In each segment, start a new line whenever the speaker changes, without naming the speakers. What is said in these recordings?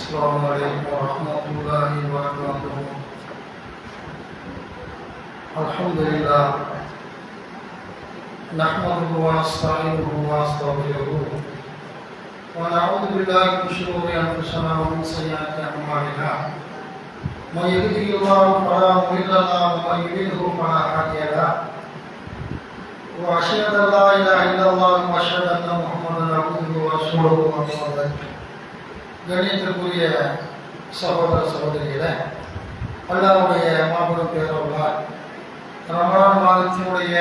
السلام عليكم ورحمة الله وبركاته. الحمد لله نحمده ونستعينه ونستغفره ونعوذ بالله من شرور أنفسنا ومن سيئات أعمالنا. من يهده الله فلا مضل له ومن يضلل فلا هادي له. وأشهد أن لا إله إلا الله وأشهد أن محمدا عبده ورسوله أما بعد. கணியத்திற்குரிய சகோதர சகோதரிகளே, அல்லாஹ்வுடைய மாபெரும் பேரருளால் ரமலான் மாதத்தினுடைய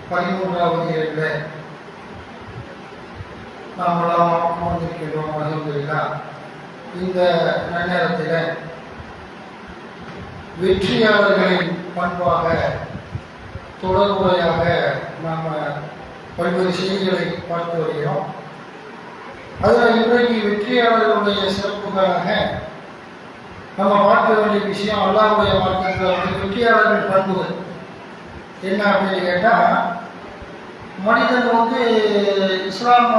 13வது இரவிலே நாம் எல்லாம் அமர்ந்திருக்கின்றோம். அல்ஹம்துலில்லாஹ். இந்த நன்னேரத்தில் வெற்றியாளர்களின் பண்பாக தொடர்புரையாக நாம் பல்வேறு செய்திகளை பார்த்து வருகிறோம். அதில் இன்றைக்கு வெற்றியாளர்களுடைய சிறப்புகளாக நம்ம பார்க்க வேண்டிய விஷயம் அல்லாஹ்வுடைய மார்க்கத்தில் வந்து வெற்றியாளர்கள் பண்புகள் என்ன அப்படின்னு கேட்டால், மனிதன் வந்து இஸ்லாம்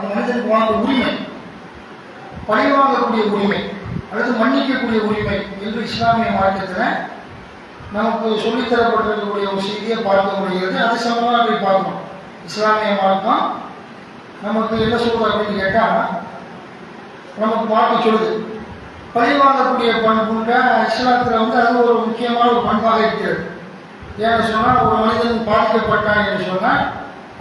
மனிதனுக்கு வாங்க உரிமை, பழிவாங்கக்கூடிய உரிமை அல்லது மன்னிக்கக்கூடிய உரிமை என்று இஸ்லாமிய மார்க்கத்தில் நமக்கு சொல்லித்தரப்பட்டிருக்கக்கூடிய ஒரு செய்தியை பார்க்க முடிகிறது. அது சம்பந்தமாக போய் பார்க்கணும். இஸ்லாமிய மார்க்கம் நமக்கு என்ன சொல்றது அப்படின்னு கேட்டால், நமக்கு மார்க்கம் சொல்லுது பழி வாங்கக்கூடிய பண்புன்ற இஸ்லாத்தில் வந்து அது ஒரு முக்கியமான ஒரு பண்பாக இருக்கிறது. ஏன்னு சொன்னால், ஒரு மனிதன் பாதிக்கப்பட்டான் என்று சொன்னால்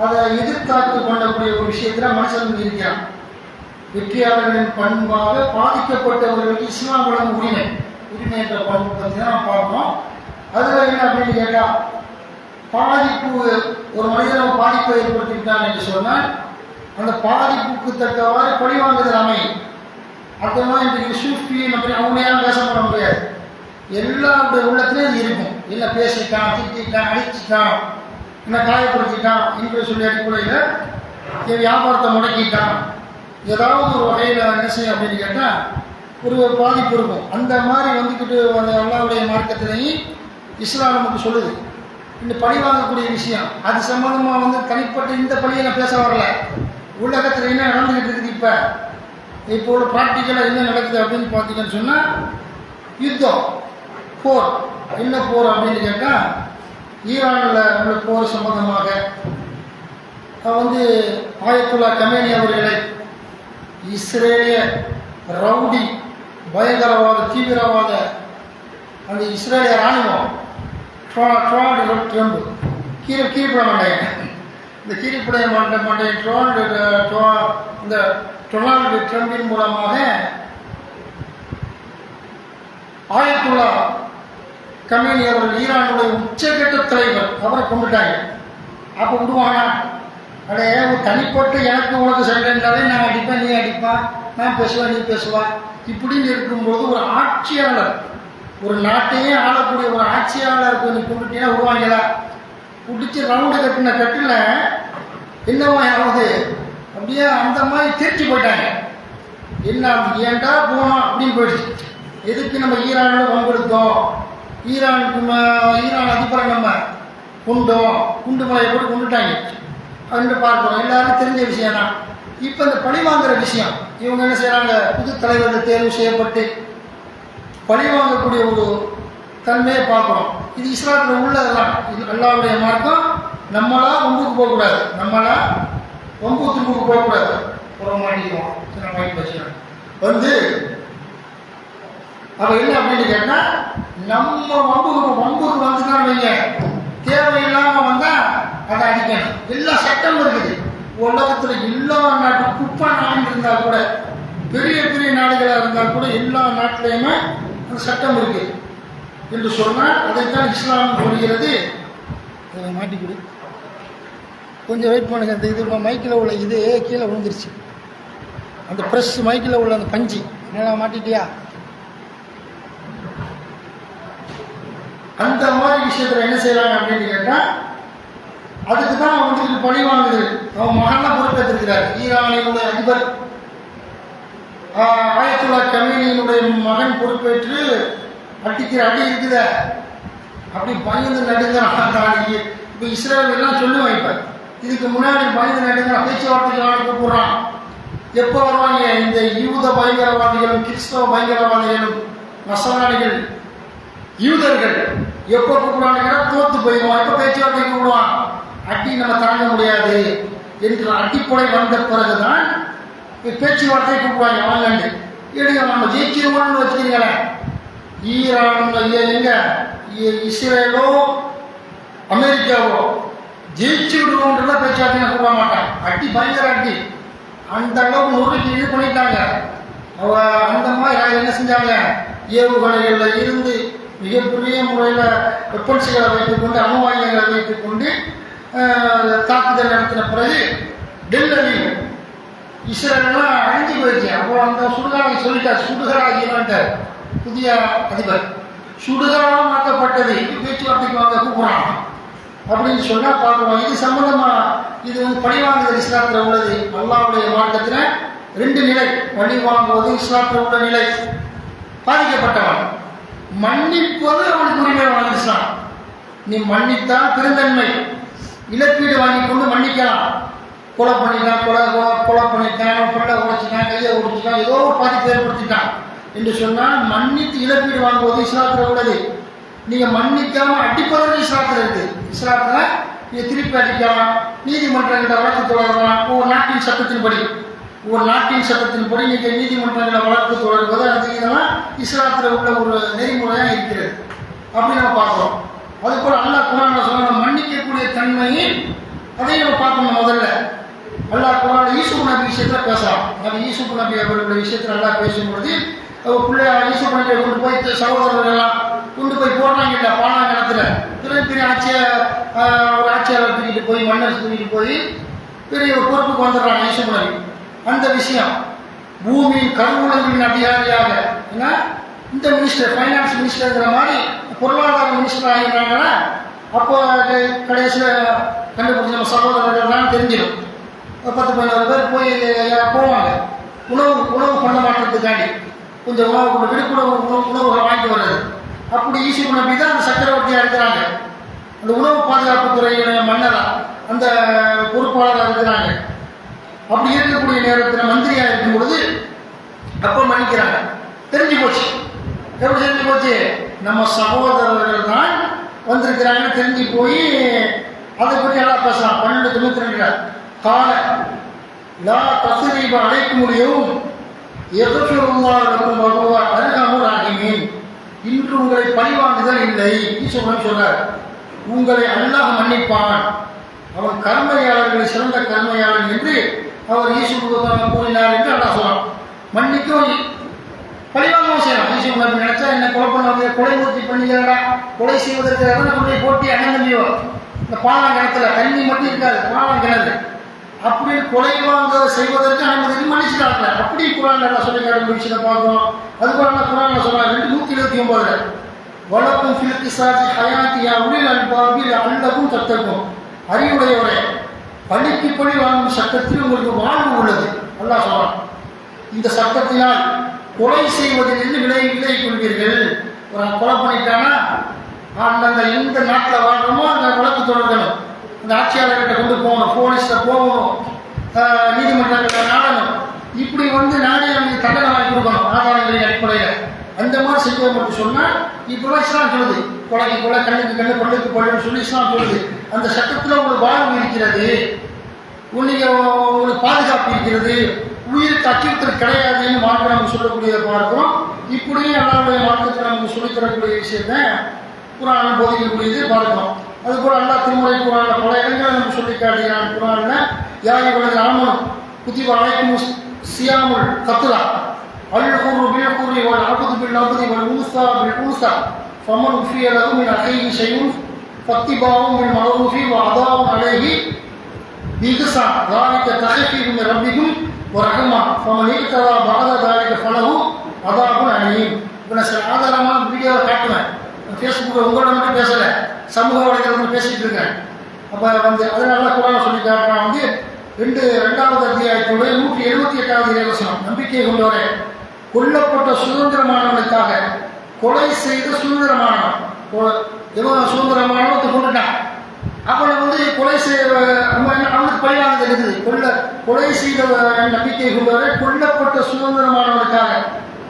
அதை எதிர்த்தாக்கு பண்ணக்கூடிய ஒரு விஷயத்தில் மனுஷன் இருக்கிறான். வெற்றியாளர்களின் பண்பாக பாதிக்கப்பட்டவர்களுக்கு இஸ்லாம் வழங்கும் உரிமை என்ற பண்பு பற்றி தான் நாம் பார்க்கணும். அதில் என்ன அப்படின்னு கேட்டால், பாதிப்பு ஒரு மனிதனை பாதிப்பை ஏற்படுத்திவிட்டான் என்று சொன்னால் அந்த பாதிப்புக்கு தக்கவாறு பழிவாங்குதல் அமையும். அப்புறமா இன்றைக்கு சூஃபி அப்படி அவங்களையாலும் பேசப்பட முடியாது. எல்லாருடைய உள்ளத்திலையும் அது இருக்கும். இல்லை பேசிட்டான், திட்டான், அடிச்சுட்டான், என்ன காயப்படுத்திட்டான் என்று சொல்லி அடிப்படையில் என் வியாபாரத்தை முடக்கிட்டான், ஏதாவது ஒரு வகையில் என்ன செய்யும் அப்படின்னு கேட்டால் ஒரு பாதிப்பு இருக்கும். அந்த மாதிரி வந்துக்கிட்டு அல்லாஹ்வுடைய மார்க்கத்திலையும் இஸ்லாம் நமக்கு சொல்லுது. இந்த பழி வாங்கக்கூடிய விஷயம் அது சம்பந்தமாக வந்து தனிப்பட்ட இந்த பழியை நான் பேச வரல. உலகத்தில் என்ன நடந்துக்கிட்டு இருக்குது, இப்போ உள்ள ப்ராக்டிக்கலாக என்ன நடக்குது அப்படின்னு பார்த்தீங்கன்னு சொன்னால், யுத்தம், போர். என்ன போர் அப்படின்னு கேட்டால், ஈரானில் உள்ள போர் சம்பந்தமாக வந்து ஆயத்துல்லா கமேனி அவர்களை இஸ்ரேலிய ரவுடி பயங்கரவாத தீவிரவாத அந்த இஸ்ரேலிய இராணுவம் ட்ரம்ப் கீழ்ப்பட மாட்டேங்க, இந்த கீழ்ப்படைய மாட்டேன் இந்த டொனால்டு ட்ரம்பின் மூலமாக ஆயத்துல்லா கமேனி அவர்கள் ஈரானுடைய உச்சகட்ட தலைவர் அவரை கொண்டுட்டாங்க. அப்போ விடுவானா? அடைய தனிப்பட்டு எனக்கு உனக்கு சண்டைன்றாலே நான் அடிப்பேன், நீ அடிப்பான், நான் பேசுவேன், நீ பேசுவா, இப்படின்னு இருக்கும்போது ஒரு ஆட்சியாளர், ஒரு நாட்டையே ஆளக்கூடிய ஒரு ஆட்சியாளருக்கு நீ கொண்டுட்டீங்கன்னா விடுவாங்களா? பிடிச்சி ரவுண்டு கட்டின கட்டில் என்னவா ஆகுது, அப்படியே அந்த மாதிரி திருச்சி போயிட்டாங்க. என்ன ஏன்டா போனோம் அப்படின்னு போயிடுச்சு. எதுக்கு நம்ம ஈரானில் வம்பெடுத்தோம், ஈரான் அதிபரை நம்ம கொண்டோம், குண்டு மலையை போட்டு கொண்டுட்டாங்க அப்படின்னு பார்க்குறோம். எல்லாரும் தெரிஞ்ச விஷயம் தான். இப்போ இந்த பழி வாங்குற விஷயம் இவங்க என்ன செய்கிறாங்க, புது தலைவர்கள் தேர்வு செய்யப்பட்டு பழி வாங்கக்கூடிய ஒரு தன்மையை பார்க்குறோம். இது இஸ்லாத்தில் உள்ளதெல்லாம். இது அல்லாஹ்வுடைய மார்க்கம். நம்மளா வம்புக்கு போகக்கூடாது, நம்மளா வம்பு தும்புக்கு போகக்கூடாது. ஒரு மாட்டிக்குவோம் சின்ன மாட்டி வச்சுக்கணும் வந்து அப்போ என்ன அப்படின்னு கேட்டால், நம்ம வம்புக்கு வந்துட்டான்னு வைங்க, தேவையில்லாமல் வந்தால் அதை அடிக்கணும். எல்லா சட்டமும் இருக்குது உலகத்தில். எல்லா நாட்டும் குப்பை நாடு இருந்தால் கூட, பெரிய பெரிய நாடுகளாக இருந்தால் கூட எல்லா நாட்டிலையுமே அந்த சட்டம் இருக்குது என்று சொன்னால் அதைத்தான் இஸ்லாம் சொல்கிறது. அதை மாட்டிக்கிடு, கொஞ்சம் வெயிட் பண்ணுங்க. அந்த இது மைக்கில் உள்ள இது கீழே விழுந்துருச்சு, அந்த ப்ரெஸ் மைக்கில் உள்ள அந்த பஞ்சு நல்லா மாட்டிட்டியா? அந்த மாதிரி விஷயத்தில் என்ன செய்யறாங்க அப்படின்னு கேட்டால், அதுக்கு தான் அவங்களுக்கு பழி வாங்குது. அவன் மகன்லாம் பொறுப்பேற்றிருக்கிறார். ஈரானினுடைய அதிபர் ஆயத்துல்லா கமேனியினுடைய மகன் பொறுப்பேற்று அடிக்கிற அடி இருக்குத, அப்படி பயந்து நடுங்கிறான். இப்போ இஸ்ரேல் எல்லாம் சொல்லுவாங்க, இப்போ இதுக்கு முன்னாடி பயந்து நடுங்கிறான், பேச்சுவார்த்தைக்கு கூப்பிடுறான். எப்போ வருவாங்க? இந்த யூத பயங்கரவாதிகளும் கிறிஸ்தவ பயங்கரவாதிகளும் நசராணிகள் யூதர்கள் எப்போ கூப்பிடுவாங்க? தோத்து போயிடுவான். எப்போ பேச்சுவார்த்தை கூப்பிடுவான்? அடி நம்ம தாங்க முடியாது என்ற அடிப்படை வந்த பிறகுதான் பேச்சுவார்த்தை கூப்பிடுவாங்க. வாங்கண்டு எடுங்க, நம்ம ஜெயிச்சிருவோம்னு வச்சுக்கிறீங்களேன். ஈரான் எங்க இஸ்ரேலோ அமெரிக்காவோ ஜெயிச்சு விடுவோன்றத பேச்சுவார்த்தை கூப்பிட மாட்டாங்க. அடி பயங்கர அடி, அந்த அளவுக்கு நொறுக்கி இது பண்ணிட்டாங்க. அந்த மாதிரி என்ன செஞ்சாங்க? ஏவுகணைகளில் இருந்து மிகப்பெரிய முறையில் வெப்பன்ஸுகளை வைத்துக்கொண்டு அணுவாயுதங்களை வைத்துக்கொண்டு தாக்குதல் நடத்தின பிறகு டெல்லி இஸ்ரேல்லாம் அழிஞ்சு போயிடுச்சு. அப்போ அந்த சுடுகாலை சொல்லிட்டார், சுடுகாலாகியவன்ட்டார் புதிய அதிபர். சுடுகாலாக மாற்றப்பட்டது, பேச்சுவார்த்தைக்கு வாங்க கூப்பிடுறான் அப்படின்னு சொன்னால் பார்க்குறோம். இது சம்பந்தமா இது வந்து பழிவாங்குதல் இஸ்லாத்தில் உள்ளது. அல்லாஹ்வுடைய மார்க்கத்தில் 2 நிலை. பழி வாங்குவது இஸ்லாத்தில் உள்ள நிலை. பாதிக்கப்பட்டவன் மன்னிப்பது அவனுக்கு உரிமை வழங்கு இஸ்லாம். நீ மன்னித்தால் பெருந்தன்மை, இழப்பீடு வாங்கி கொண்டு மன்னிக்கலாம். கொலை பண்ணிட்டான், கொலை பண்ணிட்டான், பிள்ளை உடைச்சிட்டான், கையை உடைச்சிட்டான், ஏதோ ஒரு பாதிப்பு ஏற்படுத்திட்டான் என்று சொன்னால் மன்னித்து இழப்பீடு வாங்குவது இஸ்லாத்தில் உள்ளது. நீங்கள் மன்னிக்காம அடிப்பதற்கு இஸ்லாத்தில் இருக்கு. இஸ்லாத்தில் நீங்கள் திருப்பி அடிக்கலாம், நீதிமன்றங்களை வழக்கு தொடரலாம். ஒவ்வொரு நாட்டின் சட்டத்தின்படி நீங்கள் நீதிமன்றங்களை வழக்கு தொடர்வது அது இதெல்லாம் இஸ்லாத்தில் உள்ள ஒரு நெறிமுறையாக இருக்கிறது. அப்படி நம்ம பார்க்குறோம். அதுபோல் அல்லாஹ் குர்ஆன்ல சொன்ன மன்னிக்கக்கூடிய தன்மையை அதையும் நம்ம பார்க்கணும். முதல்ல அல்லாஹ் குர்ஆன்ல யூசுப் நபி விஷயத்தில் பேசலாம். நபி யூசுப் நபி அவர்களுடைய விஷயத்தில் அல்லாஹ் பேசும்பொழுது பிள்ளை யூசுப் நபியை கொண்டு போய் சகோதரர்களெல்லாம் கொண்டு போய் போடுறாங்க இல்லை பாலாங்கணத்தில். பெரிய ஒரு ஆட்சியாளர் தூக்கிட்டு போய் மன்னர் தூக்கிட்டு போய் பெரிய ஒரு பொறுப்புக்கு வந்துடுறாங்க யூசுப் நபி. அந்த விஷயம் பூமியின் கருவூலங்களின் அதிகாரியாக ஏன்னா இந்த மினிஸ்டர் ஃபைனான்ஸ் மினிஸ்டர்ங்கிற மாதிரி பொருளாதார மினிஸ்டர் ஆகிடுறாங்கன்னா அப்போ கடைசியில் கண்டுபிடிச்ச நம்ம சகோதரர்கள்லாம் தெரிஞ்சிடும். 10-15 பேர் போவாங்க உணவு பண்ண மாட்டதுக்காண்டி கொஞ்சம் உணவு உணவுகளை வாங்கிட்டு வர்றது. அப்படி யூசுப் நபி தான் அந்த சக்கரவர்த்தியாக இருக்கிறாங்க. அந்த உணவு பாதுகாப்புத்துறையுடைய மன்னராக அந்த பொறுப்பாளராக இருக்கிறாங்க. அப்படி இருக்கக்கூடிய நேரத்தில் மந்திரியாக இருக்கும் பொழுது அப்போ மன்னிக்கிறாங்க. தெரிஞ்சு போச்சு. எப்படி தெரிஞ்சு போச்சு? நம்ம சகோதரர்கள் தான் வந்திருக்கிறாங்கன்னு தெரிஞ்சு போய் அதை பற்றி எல்லாம் பேசலாம். 12:92 கால லா தஸ்ரீப அழைக்கும் முடியும் எதற்கும் பகவா அருகாமூர் ஆகினேன். இன்று உங்களை பழிவாங்குதல் இல்லை சொல்றார். உங்களை அல்லாஹ் மன்னிப்பான், அவன் கர்மையாளர்களை சிறந்த கர்மையாளன் என்று அவர் ஈசுப் கூறினார் என்று அல்லாஹ் சொல்லலாம். மன்னிக்கும் பழிவாங்கவும் செய்யலாம். ஈசுப் நபி நினைச்சா என்ன கொலை பண்ண கொலை மூர்த்தி பண்ணிக்கிறா, கொலை செய்வதற்கு கொண்டு போட்டி அண்ணன் தம்பியோ இந்த பாலாங்கிணத்துல தண்ணி மட்டும் இருக்காது, பாலாங்கிணறு அப்படி கொலை வாங்க செய்வதற்கு அனுமதி மன்னிச்சுட்டாங்க. அப்படி குரான் எல்லாம் சொல்லி காட்டும் விஷயத்தை பார்க்கணும். அதுபோல குரான் சொல்றாங்க 229 வழக்கும் பிலிக்கு சாதி ஹயாத்தியா உளில் அல்பாபில் அல்லவும் தத்தக்கும். அறிவுடையவரே, பழிக்கு பழி வாங்கும் சட்டத்தில் உங்களுக்கு வாழ்வு உள்ளது. அல்லாஹ் சொல்றான். இந்த சட்டத்தினால் கொலை செய்வதிலிருந்து விலகி கொள்வீர்கள். ஒரு கொலை பண்ணிட்டானா அந்தந்த எந்த நாட்டில் வாழ்றோமோ அந்த வழக்கு தொடரணும். அந்த ஆட்சியாளர்கிட்ட கொண்டு போகணும், போலீஸில் போகணும், நீதிமன்றங்களை நாடணும். இப்படி நாடே நமக்கு தண்டனை வாங்கி கொடுக்கணும் ஆதாரங்களின் அடிப்படையில். அந்த மாதிரி செஞ்சதை மட்டும் சொன்னால் இப்போ இஸ்லாம் சொல்லுது கொலைக்கு கொலை, கண்ணுக்கு கண்ணு, பல்லுக்கு பல்லுன்னு சொல்லி இஸ்லாம் சொல்லுது. அந்த சட்டத்தில் உங்களுக்கு வாழ்வு இருக்கிறது, உங்களுக்கு பாதுகாப்பு இருக்கிறது, உயிருக்கு அச்சுறுத்தல் கிடையாதுன்னு மார்க்க நமக்கு சொல்லக்கூடியதை பார்க்கிறோம். இப்படியும் அல்லாஹ்வுடைய மார்க்கத்தை நமக்கு சொல்லித்தரக்கூடிய விஷயத்தை குர்ஆன் போதிக்கக்கூடியது பார்க்கிறோம். அதுபோல் அல்லாஹ் திருமுறை குர்ஆன்ல பல இடங்களை நம்ம சொல்லி காட்டுகிறான். குர்ஆன்ல யா அய்யுஹல்லதீன ஆமனூ குத்திப அலைக்குமுஸ் சியாமுல் கத்ரா அல்-ஹுர்ரு பில்-ஹுர்ரி வல்-அப்து பில்-அப்தி வல்-உன்ஸா பில்-உன்ஸா ஃபமன் உஃபிய லஹு மின் அகைஹி ஷைஉன் ஃபத்திபாஉன் பில் மஅரூஃபி வஅதாஉன் அலைஹி பிஹ்சான் ذلك تخفيف من ربكم ورحمة فمن اعتدى بعد ذلك فله عذاب أليم. இப்போ நான் சில ஆதாரமாக வீடியோவை காட்டுவேன். ஃபேஸ்புக்கில் உங்களோட மட்டும் பேசலை, சமூக வலைதளத்தில் பேசிகிட்டு இருக்கேன். அப்போ அதனால குர்ஆன் சொல்லி காட்டுறான். 2வது அத்தியாயத்துடைய 178வது வசனம். நம்பிக்கை கொண்டவரே, கொல்லப்பட்ட சுதந்திரமானவனுக்காக கொலை செய்த சுதந்திரமானவன் எவன் சுதந்திரமானவன் கொண்டுட்டான் அப்போ வந்து கொலை அவனுக்கு பழிவாங்க இருக்குது. கொலை செய்த நம்பிக்கை கொண்டவரை கொல்லப்பட்ட சுதந்திரமானவனுக்காக,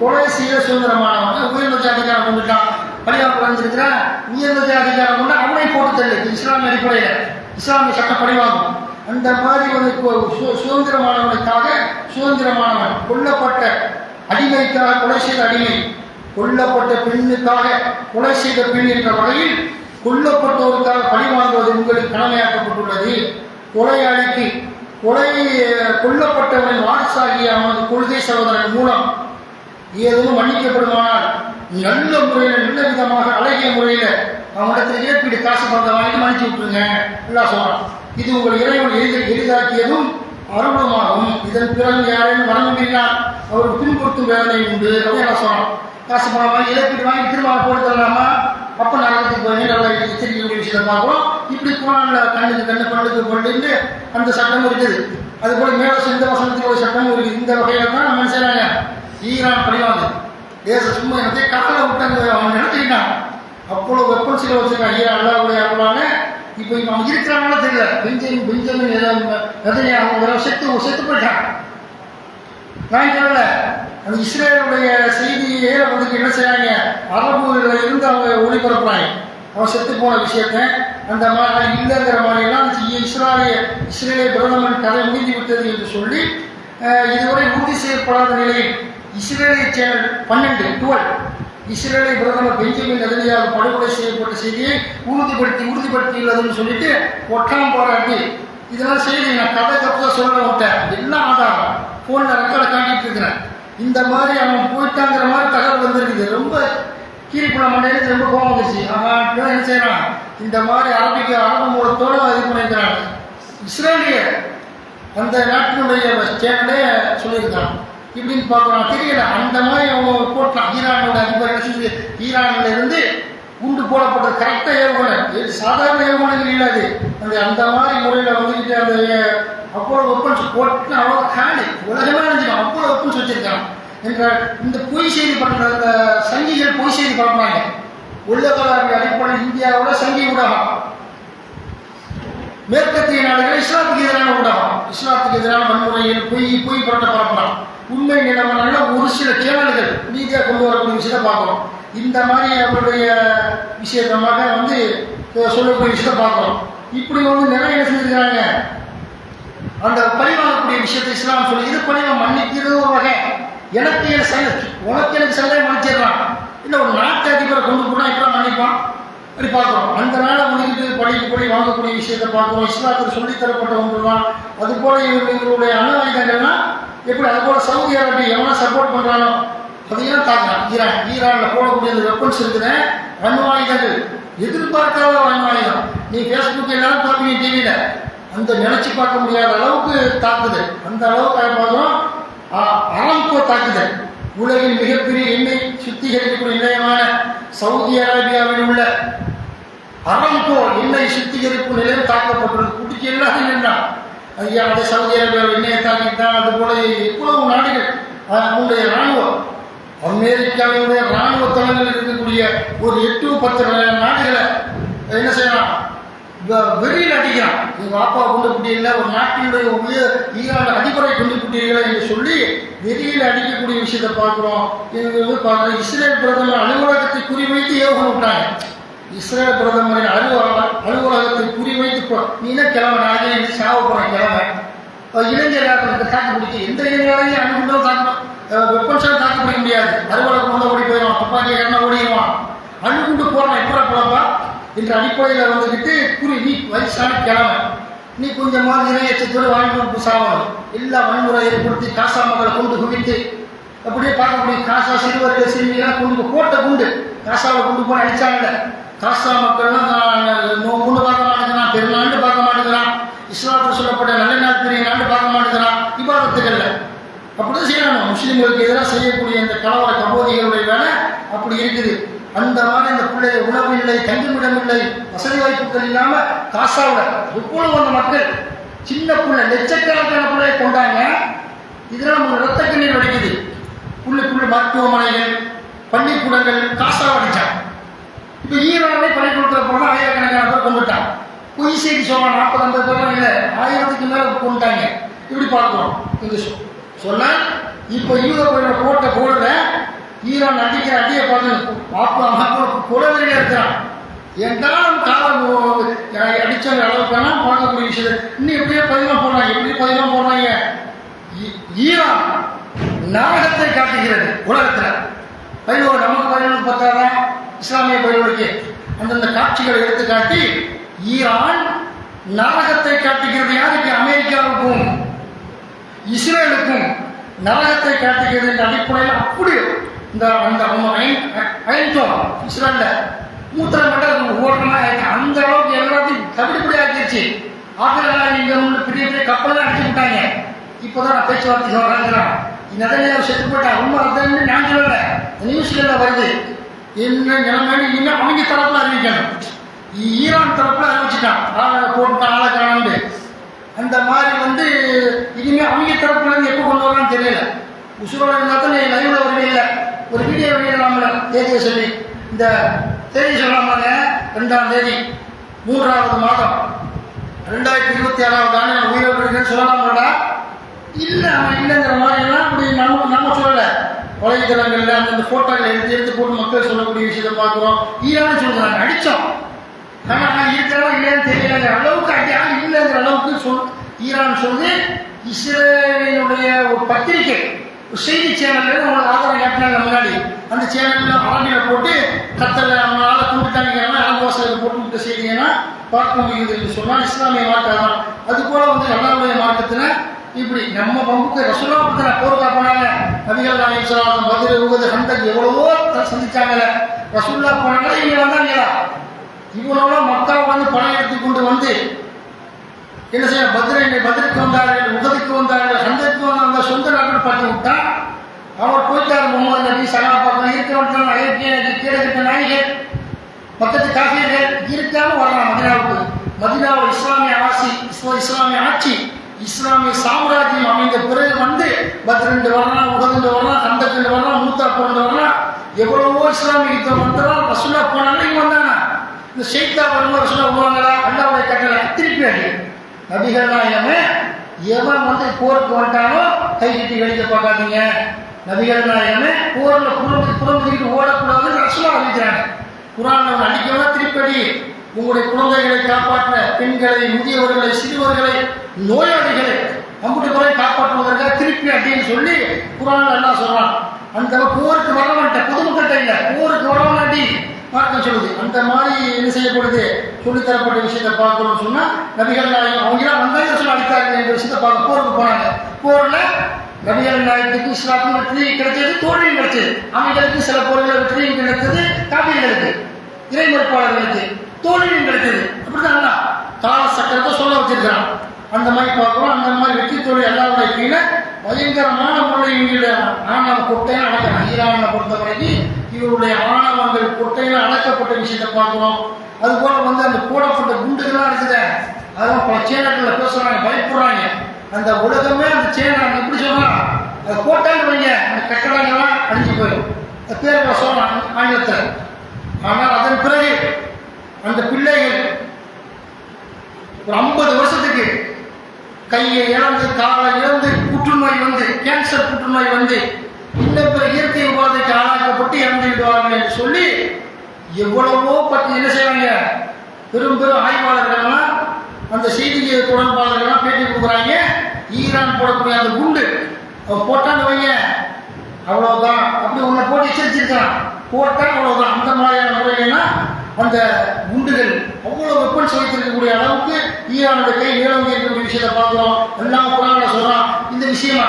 கொலை செய்த சுதந்திரமானவன் உயர்ந்த ஜாதிக்காரன் கொண்டுட்டான், பழிவாங்க வந்திருக்கிறான், உயர்ந்த ஜாதிக்காரன் கொண்டு அவனை போட்டு தள்ளு. இஸ்லாமிய அடிப்படையில் இஸ்லாமிய சட்டம் பழிவாங்கும். அந்த மாதிரி வந்து சுதந்திரமானவனுக்காக சுதந்திரமானவன், கொல்லப்பட்ட அடிமைக்காக கொலை செய்த அடிமை, கொல்லப்பட்ட பெண்ணுக்காக கொலை செய்த பெண் என்ற வகையில் கொல்லப்பட்டோருக்காக பழிவாங்குவது உங்களுக்கு கடமையாக்கப்பட்டுள்ளது. கொலையாளிக்கு கொல்லப்பட்டவரின் வாரிசாகிய அவனது கொள்கை சகோதரன் மூலம் ஏதும் மன்னிக்கப்படுமானால் நல்ல முறையில், நல்ல விதமாக, அழகிய முறையில் அவனிடத்தில் இழப்பீடு காசு பணத்தை வாங்கிட்டு மன்னிச்சு விட்டுருங்க எல்லாம் சொல்றான். இது உங்கள் இறைவன் எளிதாக்கியதும் அருளமாகும். இதன் பிறகு யாரையும் வரமுடியினால் அவருக்கு பின்புறுத்தும் வேதனை உண்டு அப்படின்னு நான் சொல்றான். காசு பணம் வாங்கி இழப்பீடு வாங்கி திரும்ப போட்டு தரலாமா? அப்போ நரகத்துக்கு போய் நல்லா எச்சரிக்கை விஷயத்தை பார்க்குறோம். இப்படி போனால் கண்ணுக்கு கண்ணு பண்ணுக்கு பண்டுன்னு அந்த சட்டம் இருக்குது. அதுபோல மேலே இந்த வசனத்துக்கு ஒரு சட்டம் இருக்குது. இந்த வகையில் தான் நம்ம செய்யறாங்க. ஈரான் பழிவாங்க தேச சும்மா எனக்கு காலை விட்டாங்க, அவன் நினைச்சுக்கிட்டான் அவ்வளோ வெப்பன்சில் வச்சுருக்கான் ஈரான் அல்லாவுடைய அருளான. இப்போ அவன் இருக்கிறாங்களோ தெரியல. பெஞ்சமின் அவங்க செத்து போயிட்டான். நான் சொல்லல, அந்த இஸ்ரேலுடைய செய்தியே அவனுக்கு என்ன செய்யறாங்க, அரபுல இருந்து அவங்க ஒளிபரப்புறாங்க அவன் செத்து போன விஷயத்த. அந்த மாதிரி இல்லைங்கிற மாதிரிலாம் இஸ்ரேலிய பிரதமர் கதை முடிந்து விட்டது என்று சொல்லி இதுவரை உறுதி செய்யப்படாத நிலையில் இஸ்ரேலிய சேனல் 12 இஸ்ரேலிய பிரதமர் பெஞ்சமின் நெதன்யாகு படுகொலை செய்யப்பட்ட செய்தியை உறுதிப்படுத்தியுள்ளதுன்னு சொல்லிட்டு ஒற்றாம் போராட்டி இதெல்லாம் செய்தி நான் கதை கப்பதான் சொல்ல விட்டேன். எல்லாம் ஆதாரம் ஃபோனில் ரெக்கார்டை காட்டிட்டு இருக்கிறேன். இந்த மாதிரி அவன் போயிட்டாங்கிற மாதிரி தகவல் வந்திருக்குது. ரொம்ப கீரிப்புள்ள மண்டையில ரொம்ப கோபம் வந்துச்சு. அவன் என்ன செய்யறான், இந்த மாதிரி அரபு மூலத்தோடு இது பண்ணியிருக்கிறாங்க. இஸ்ரேலிய அந்த நாட்டினுடைய சேனலே சொல்லியிருக்கான். இப்படின்னு பார்க்குறான் தெரியல. அந்த மாதிரி அவங்க போட்டான். ஈரானோட அதிபர் என்ன செஞ்சு ஈரானில் இருந்து குண்டு போடப்பட்டது கரெக்டாக ஏவுகணை, சாதாரண ஏவுகணைகள் இல்லாது அந்த மாதிரி முறையில் வந்துக்கிட்டு அந்த அவ்வளோ வெப்பன்ஸ் போட்டு அவ்வளோ காலி உலகமே நினைச்சிடும். அவ்வளோ வெப்பன்ஸ் வச்சிருக்கான் என்ற இந்த பொய் செய்தி பண்ற அந்த சங்கிகள் பொய் செய்தி பரப்புறாங்க. உலகளாவிய அடிப்படையில் இந்தியாவோட சங்கி ஊடகம், மேற்கத்திய நாடுகள் இஸ்லாத்துக்கு எதிரான ஊடகம், இஸ்லாத்துக்கு எதிரான வன்முறையில் பொய் பரப்புறான். உண்மை நிலவனால ஒரு சில சேனல்கள் நீதியாக கொண்டு வரக்கூடிய விஷயத்தை பார்க்குறோம். இந்த மாதிரி அவருடைய விஷயத்தமாக வந்து சொல்லக்கூடிய விஷயத்தை பார்க்குறோம். இப்படி வந்து நிறைய என்ன செஞ்சிருக்காங்க, அந்த பழிவாங்கக்கூடிய விஷயத்தை இஸ்லாம் சொல்லி இது பழிவை மன்னிக்கிறது ஒரு வகை. எனக்கு எனக்கு சண்டை மன்னிச்சிடலாம். இல்லை ஒரு நாட்டு அதிபரை கொண்டு போனால் இப்படி மன்னிப்பான் அப்படி பார்க்குறோம். அந்த நாளை முடிக்கிட்டு பழி வாங்கக்கூடிய விஷயத்தை பார்க்குறோம். இஸ்லாத்தில் சொல்லித்தரப்பட்ட ஒன்று தான். அதுபோல இவர்களுடைய அணு ஆயுதங்கள்லாம் எப்படி, அதுபோல சவுதி அரேபியா எவனா சப்போர்ட் பண்ணுறானோ அதையெல்லாம் தாக்குறான். ஈரானில் போடக்கூடிய அந்த வெப்பன்ஸ் இருக்குது அணு ஆயுதங்கள், எதிர்பார்க்காத அணு ஆயுதம். நீ ஃபேஸ்புக் எல்லாரும் பார்ப்பீங்க டிவியில், அந்த நினைச்சு பார்க்க முடியாத அளவுக்கு தாக்குதல். அந்த அளவுக்கு பார்க்குறோம். அராம்கோ தாக்குதல், உலகின் மிகப்பெரிய எண்ணெய் சுத்திகரிக்கக்கூடிய நிலையமான சவுதி அரேபியாவில் உள்ள அராம்கோ எண்ணெய் சுத்திகரிப்பு நிலையம் தாக்கப்பட்டுள்ளது. குடிச்சு எல்லாத்தையும் நின்றான். ஐயா அதை சவுதி அரேபியாவில் எண்ணெயை தாக்கிட்டான். அதுபோல எவ்வளவு நாடுகள் அவனுடைய இராணுவம், அமெரிக்காவினுடைய இராணுவ தளங்களில் இருக்கக்கூடிய ஒரு 8-10 நாடுகளை என்ன செய்யலாம், வெறியில் அடிக்கிறான். எங்கள் வாப்பா கொண்டு குட்டியில் ஒரு நாட்டினுடைய ஈரான் அதிபரை கொண்டு குட்டிகளை என்று சொல்லி வெறியில் அடிக்கக்கூடிய விஷயத்தை பார்க்குறோம். எங்களுக்கு பார்க்குறோம். இஸ்ரேல் பிரதமர் அலுவலகத்தை குறிவைத்து ஏவுகணை விட்டாங்க. இஸ்ரேல் பிரதமரின் அலுவலகத்தை குறிவைத்து நீனா கிழமை நானே என்று சாவ போகிற கிழமை இளைஞர்கள் தாக்கு பிடிச்சி எந்த இளைஞர்களையும் அனுப்பிட்டாலும் தாக்கணும். வெப்பன்ஸாக தாக்கு பிடிக்க முடியாது. அலுவலகம் கொண்டு ஓடி போயிடுவான், துப்பாக்கி கண்ணா ஓடிடுவான். அணுகுண்டு போகிறான் எப்படா போலப்பா என்ற அடிப்படையில் வந்துக்கிட்டு நீ வயசான கிழமை, நீ கொஞ்சமாக இணையச்சத்தோடு வாழ்க்கை சாவணும். எல்லா வன்முறை ஏற்படுத்தி காசா மக்களை கொண்டு குவித்து அப்படியே பார்க்கக்கூடிய காசா சிறுவர்கள் சிறுமிகளாக கொண்டு போட்ட குண்டு காசாவை கொண்டு போய் அடித்தாங்க. காசா மக்கள்லாம் கொண்டு பார்க்க மாட்டேங்கிறான், பெருநாண்டு பார்க்க மாட்டேங்கிறான், இஸ்லாத்தில் சொல்லப்பட்ட நல்ல நாள் பெரிய நாண்டு பார்க்க மாட்டேங்கிறான். இபாதத்துக்கல்ல அப்படிதான் செய்யணும். முஸ்லீம்களுக்கு எதிராக செய்யக்கூடிய இந்த கலவர கபோதிகளுடைய வேலை அப்படி இருக்குது. அந்த மாதிரி இந்த பிள்ளை உணவு இல்லை, தங்குமிடமில்லை, வசதி வாய்ப்புகள் இல்லாமல் காசாவில் எவ்வளவு அந்த மக்கள் சின்ன பிள்ளை லட்சக்கணக்கான பிள்ளையை கொண்டாங்க. இதெல்லாம் நம்ம ரத்த கண்ணீர் வடிக்குது. புள்ளி மருத்துவமனைகள், பள்ளிக்கூடங்கள் காசாவை அடித்தாங்க. இப்போ ஈரானே பள்ளிக்கூடத்தில் போனால் ஆயிரக்கணக்கான பேர் கொண்டுட்டான். பொய் செய்தி சொல்லலாம் 40-50 பேர்லாம் இல்லை, 1000க்கு மேலே கொண்டுட்டாங்க. இப்படி பார்க்குறோம். இது சொன்னால் இப்போ யூரோப்பில் போட்ட போடல ஈரான் அடிக்கிற அடியை பார்த்து குலவெளியில் இருக்கிறான். எங்காலும் காலம் அடிச்ச அளவுக்கான பார்க்கக்கூடிய விஷயம். இன்னும் எப்படியோ பதிலாம் போடுறாங்க. எப்படி பதிலாம் போடுறாங்க? ஈரான் நாடகத்தை காட்டுகிறது உலகத்தில். பயிலோடு நமக்கு பயிலோடு பார்த்தாதான் இஸ்லாமிய பயிலோடுக்கு அந்தந்த காட்சிகளை எடுத்து காட்டி ஈரான் நாடகத்தை காட்டுகிறது. யாருக்கு? அமெரிக்காவுக்கும் இஸ்ரேலுக்கும் நாடகத்தை காட்டுகிறது என்ற அடிப்படையில் அப்படி இந்த அந்த இஸ்ரேல்ல மூத்திரம் கட்ட ஓட்டமாக அந்த அளவுக்கு எல்லாத்தையும் கபடிப்படி ஆக்கிடுச்சு. ஆப்பிரிக்கா நீங்க பெரிய பெரிய கப்பல்லாம் அடிச்சு விட்டாங்க. இப்போதான் நான் பேச்சுவார்த்தை சொல்றேங்கிறான். நெதன்யாஹூ செத்து போட்டா ரொம்ப அதான் நான் சொல்லல, நியூஸ்ல வருது. என்ன நிலைமை இன்னும் அவங்க தரப்புல அறிவிக்கணும். ஈரான் தரப்புல அறிவிச்சுட்டான் ஆளை போட்டுட்டான், ஆளை காணாண்டு. அந்த மாதிரி இனிமே அவங்க தரப்புல இருந்து எப்போ கொண்டு வரான்னு தெரியல. உசுரோட இருந்தால் தான் லைவ்ல வரவே இல்லை. ஒரு வீடியோ வெளியிடலாம்ல தேதியை சொல்லி. இந்த தேதி சொல்லாமாங்க 2ஆம் தேதி 3வது மாதம் 2026 ஆண்டு உயிரோடு இருக்குன்னு சொல்லலாம்டா. இல்லை அவன் இல்லைங்கிற மாதிரிலாம் அப்படி நம்ம சொல்லலை. வலைதளங்களில் அந்த ஃபோட்டோக்களை எடுத்து போட்டு மக்கள் சொல்லக்கூடிய விஷயத்தை பார்க்குறோம். ஈரான் சொல்கிறாங்க அடித்தோம், ஆனால் இருக்கிறவா இல்லைன்னு தெரியலங்கிற அளவுக்கு அடியாக இல்லைங்கிற அளவுக்கு ஈரான் சொல்லி இஸ்ரேலினுடைய ஒரு பத்திரிகை ஒரு செய்தி சேனலில் அவங்களுக்கு ஆதரவு காட்டினாங்க முன்னாடி. அந்த சேனலில் அரபியில் போட்டு கத்தலை அவங்க ஆளை கும்பிட்டாங்கிறவங்க ஆலோசனை போட்டு விட்ட செய்தியெல்லாம் பார்க்க முடியுது என்று சொன்னால் இஸ்லாமிய மார்க்கம் தான். அதுபோல் எல்லாருடைய மார்க்கத்தில் இப்படி நம்ம பங்குக்கு ரசூலா பத்தின போர்க்கா போனாங்க. நபிகள் நாயகம் ஸல்லல்லாஹு அலைஹி வஸல்லம் பத்ர், உஹது, ஹந்தக் எவ்வளவோ சந்திச்சாங்கல்ல. ரசூல்லா போனாங்களா இங்கே வந்தாங்களா? இவ்வளோ மக்கள் பணம் எடுத்துக்கொண்டு என்ன செய்ய பத்ருக்கு வந்தார்கள், உஹதுக்கு வந்தார்கள், ஹந்தக்கு வந்தாங்க. சொந்த நாட்டில் பண்ணி விட்டா அவர் போயிட்டார். முகமது நபி சகாபாக்கள் இருக்கிறவர்கள் அயோக்கிய கீழே நாய்கள் பக்கத்து காஃபியர்கள் இருக்காம வரலாம் மதினாவுக்கு. மதினாவில் இஸ்லாமிய ஆட்சி இஸ்லாமிய சாம்ராஜ்யம் அமைந்த பிறகு பத்ரெண்டு வரலாம், உகதுண்டு வரலாம், ஹந்தக்கு வரலாம், மூத்தாப்பு வரலாம். எவ்வளவோ இஸ்லாமிய யுத்தம் வந்தாலும் ரசூலா போனாங்க. இங்க வந்தாங்க இந்த ஷெய்தா வரும்போது ரசூலா வருவாங்களா? அல்லாவுடைய கட்டளை திருப்பி அடி. நபிகள் நாயகமே எவன் போருக்கு வந்துட்டானோ கை கட்டி வெளிக்க பார்க்காதீங்க. நபிகள் நாயகமே போரில் புறம்புக்கிட்டு ஓடக்கூடாதுன்னு ரசூலா அறிவிக்கிறாங்க. குரான் அடிக்கவா திருப்படி. உங்களுடைய குழந்தைகளை காப்பாற்ற பெண்களை, முதியவர்களை, சிறுவர்களை, நோயாளிகளை நம்முடைய குறை காப்பாற்றுவதற்காக திருப்பி அப்படின்னு சொல்லி குரான் எல்லாம் சொல்றான். அந்த போருக்கு வரவன்ட்ட பொதுமக்கள்கிட்ட இல்லை, போருக்கு வரவனாட்டி பார்க்க சொல்லுது. அந்த மாதிரி என்ன செய்யப்படுது சொல்லித்தரப்பட்ட விஷயத்தை பார்க்கணும்னு சொன்னா நபிகள் நாயகம் அவங்களாம் வந்தாங்க சொல்ல அடித்தார்கள் என்ற விஷயத்தை பார்க்க போருக்கு போனாங்க. போர்ல நபிகள் நாயகத்துக்கு இஸ்லாத்துக்கு வெற்றி கிடைச்சது, தோல்வியும் கிடைச்சது. அவங்களுக்கு சில போர்களை வெற்றியும் கிடைத்தது, காபிர்களுக்கு இறை மறுப்பாளர்களுக்கு தோல்வியும் கிடைத்தது. அப்படிதான் கால சக்கரத்தை சொல்ல வச்சிருக்கிறான். அந்த மாதிரி பார்க்கிறோம். அந்த மாதிரி வெற்றி தோல்வி எல்லாருடைய கீழே பயங்கரமான முறையில் இவங்களுடைய ஆணவ கொட்டையில் அடக்கிறான். ஈரானை பொறுத்த வரைக்கும் இவருடைய ஆணவங்கள் கொட்டையில் அடக்கப்பட்ட விஷயத்தை பார்க்கிறோம். அதுபோல அந்த போடப்பட்ட குண்டுகள்லாம் இருக்குது. அதெல்லாம் பல சேனல்களில் பேசுறாங்க, பயப்படுறாங்க. அந்த உலகமே அந்த சேனல் எப்படி சொல்லலாம், அதை போட்டான்னு வைங்க அந்த கட்டடங்கள்லாம் அழிஞ்சு போயிடும். பேரை சொல்லலாம் ஆங்கிலத்தில். ஆனால் அதன் பிறகு அந்த பிள்ளைகள் ஒரு 50 வருஷத்துக்கு கையை இழந்து, காலை இழந்து, புற்றுநோய் கேன்சர் புற்றுநோய் இன்னும் இயற்கை உபாதைக்கு ஆளாக்கப்பட்டு இறந்து விடுவார்கள் என்று சொல்லி எவ்வளவோ பற்றி என்ன செய்வாங்க. பெரும் ஆய்வாளர்கள்லாம் அந்த செய்தி தொடர்பாளர்கள்லாம் பேட்டி கொடுக்குறாங்க. ஈரான் போடக்கூடிய அந்த குண்டு அவன் போட்டான்னு வைங்க அவ்வளவுதான், அப்படி ஒன்றை போட்டு எச்சரிச்சிருக்கிறான், போட்டால் அவ்வளவுதான். அந்த மாதிரியான முறையினா அந்த குண்டுகள் அவ்வளவு வெப்பன்ஸ் வைத்திருக்கக்கூடிய அளவுக்கு ஈரானுடைய கை நீளம் இருக்கக்கூடிய விஷயத்தை பார்க்கிறோம். எல்லாம் குரான்ல சொல்றான். இந்த விஷயமா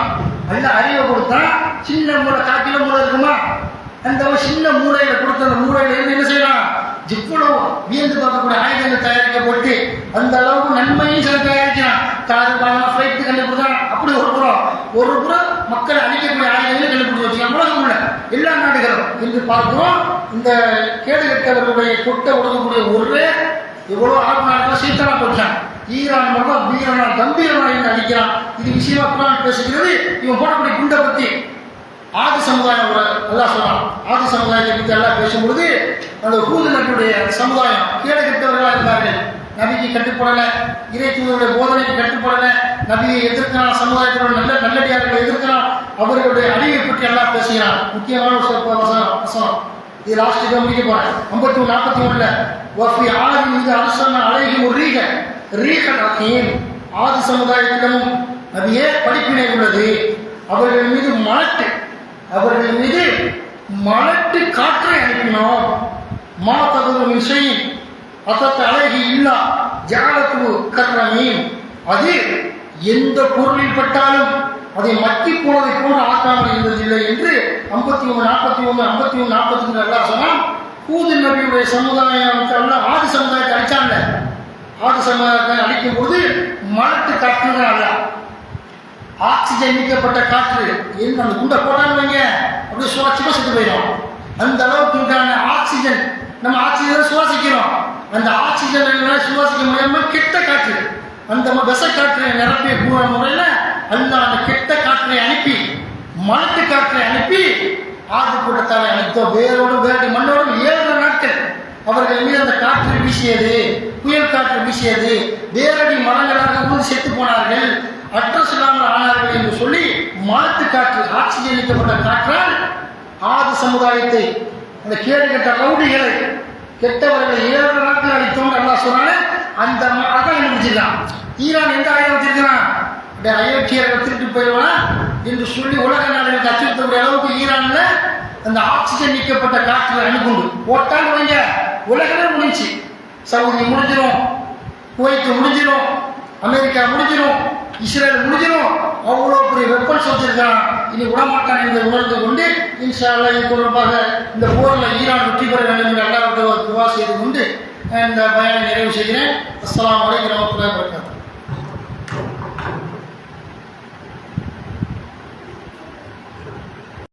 நல்ல அறிவை கொடுத்தா சின்ன மூளை 1/4 கிலோ மூளை இருக்குமா, அந்த சின்ன மூளையில கொடுத்த அந்த மூளையில இருந்து என்ன செய்யலாம், இவ்வளவு வியந்து பார்க்கக்கூடிய ஆயுதங்கள் தயாரிக்கப்பட்டு அந்த அளவுக்கு நன்மையும் சில தயாரிக்கலாம். காரு வாகனம் ஃபிளைட்டு கண்டுபிடிச்சான். அப்படி ஒரு புறம் மக்களை அழிக்கக்கூடிய ஆயுதங்களை கண்டுபிடிச்சு வச்சுக்கலாம். உலகம் உள்ள எல்லா நாடுகளும் என்று பார்க்கிறோம். இந்த கேடு கட்டவர்களுடைய கொட்டை உடங்கக்கூடிய ஒரே எவ்வளோ ஆறு நாடுகள் சீத்தனா போச்சான். ஈரான் மட்டும் வீரனா கம்பீரமாக அடிக்கிறான். இது விஷயமா குரான் பேசுகிறது. இவன் போடக்கூடிய குண்டை பற்றி ஆதி சமுதாயம் எல்லாம் சொல்றான். ஆதி சமுதாயத்தை பற்றி எல்லாம் பேசும்பொழுது அந்த ஹூது நபியுடைய சமுதாயம் கேடு கட்டவர்களாக இருந்தார்கள். நபிக்கு கட்டுப்படலை, இறை தூதருடைய போதனைக்கு கட்டுப்படலை, நபியை எதிர்க்கிறான், சமுதாயத்தோட நல்லடியார்களை எதிர்க்கிறான், அவர்களுடைய அழிவை பற்றி எல்லாம் பேசுகிறான். முக்கியமான வசனம் இது லாஸ்ட் முடிக்க போறேன். 51-41 வஃபி ஆதின் மீது அரசன அழகி ஒரு ரீகன் அகீம், ஆதி சமுதாயத்திடமும் நபியே படிப்பினை உள்ளது. அவர்கள் மீது மலட்டு காற்றை அனுப்பினோம். மா தகுந்த விஷயம் அத்தத்தை அழகி இல்லா ஜாலத்து கர்ரமீன், அது எந்த பொருளில் பட்டாலும் அதை மக்கி போனதை போன்று ஆக்காமல் இருந்ததில்லை என்று 51-41 எல்லாம் சொன்னால், ஹூது நபியுடைய சமுதாயம் ஆதி சமுதாயத்தை அழிச்சாங்க. ஆதி சமுதாயத்தை அழிக்கும் போது மலட்டு காற்று அல்ல, ஆக்சிஜன் நீக்கப்பட்ட காற்று. அந்த குண்டை போட்டான்னு வைங்க, அப்படியே சுவாசிமா செத்து போயிடும். அந்த அளவுக்கு உண்டான ஆக்சிஜன், நம்ம ஆக்சிஜனை சுவாசிக்கிறோம். அந்த ஆக்சிஜன் சுவாசிக்க முடியாம கெட்ட காற்று, அந்த விஷ காற்றை நிரப்பிய முறையில் அல்ல அந்த கெட்ட காற்றை அனுப்பி, மலட்டு காற்றை அனுப்பி ஆது கூட்டத்தாலே அனுப்போம். வேரோடு மண்ணோடு 7 நாட்கள் அவர்கள் மீது அந்த காற்று வீசியது, புயல் காற்று வீசியது. வேரடி மரங்களாக செத்து போனார்கள், அட்ரஸ் இல்லாமல் ஆனார்கள் என்று சொல்லி மலட்டு காற்று, ஆக்சிஜன் அளிக்கப்பட்ட காற்றால் ஆதி சமுதாயத்தை, அந்த கேடு கெட்ட ரவுடிகளை, கெட்டவர்களை 7 நாட்கள் அளித்தோம் அல்லா சொன்னாலே. அந்த அதான் முடிச்சிருக்கான். ஈரான் எந்த ஆயுதம் வச்சிருக்கிறான்? அயோக்கியர்கள் திருட்டு போயிடுவானா என்று சொல்லி உலக நாடுகளுக்கு அச்சுறுத்தக்கூடிய அளவுக்கு ஈரான்ல அந்த ஆக்சிஜன் நீக்கப்பட்ட காற்று அணுகுண்டு போட்டால் வைங்க, உலகமே முடிஞ்சு. சவுதி முடிஞ்சிடும், குவைத் முடிஞ்சிடும், அமெரிக்கா முடிஞ்சிடும், இஸ்ரேல் முடிஞ்சிடும். அவ்வளோ பெரிய வெப்பன்ஸ் வச்சிருக்கான். இனி விடமாட்டான் என்று உணர்ந்து கொண்டு இன்ஷா அல்லாஹ் இது தொடர்பாக இந்த போரில் ஈரான் வெற்றி பெற வேண்டும் என்று அல்லாஹ்விடம் துஆ செய்து கொண்டு இந்த பயானை நிறைவு செய்கிறேன். அஸ்ஸலாமு அலைக்கும் வரஹ்மத்துல்லாஹி வபரகாத்துஹு.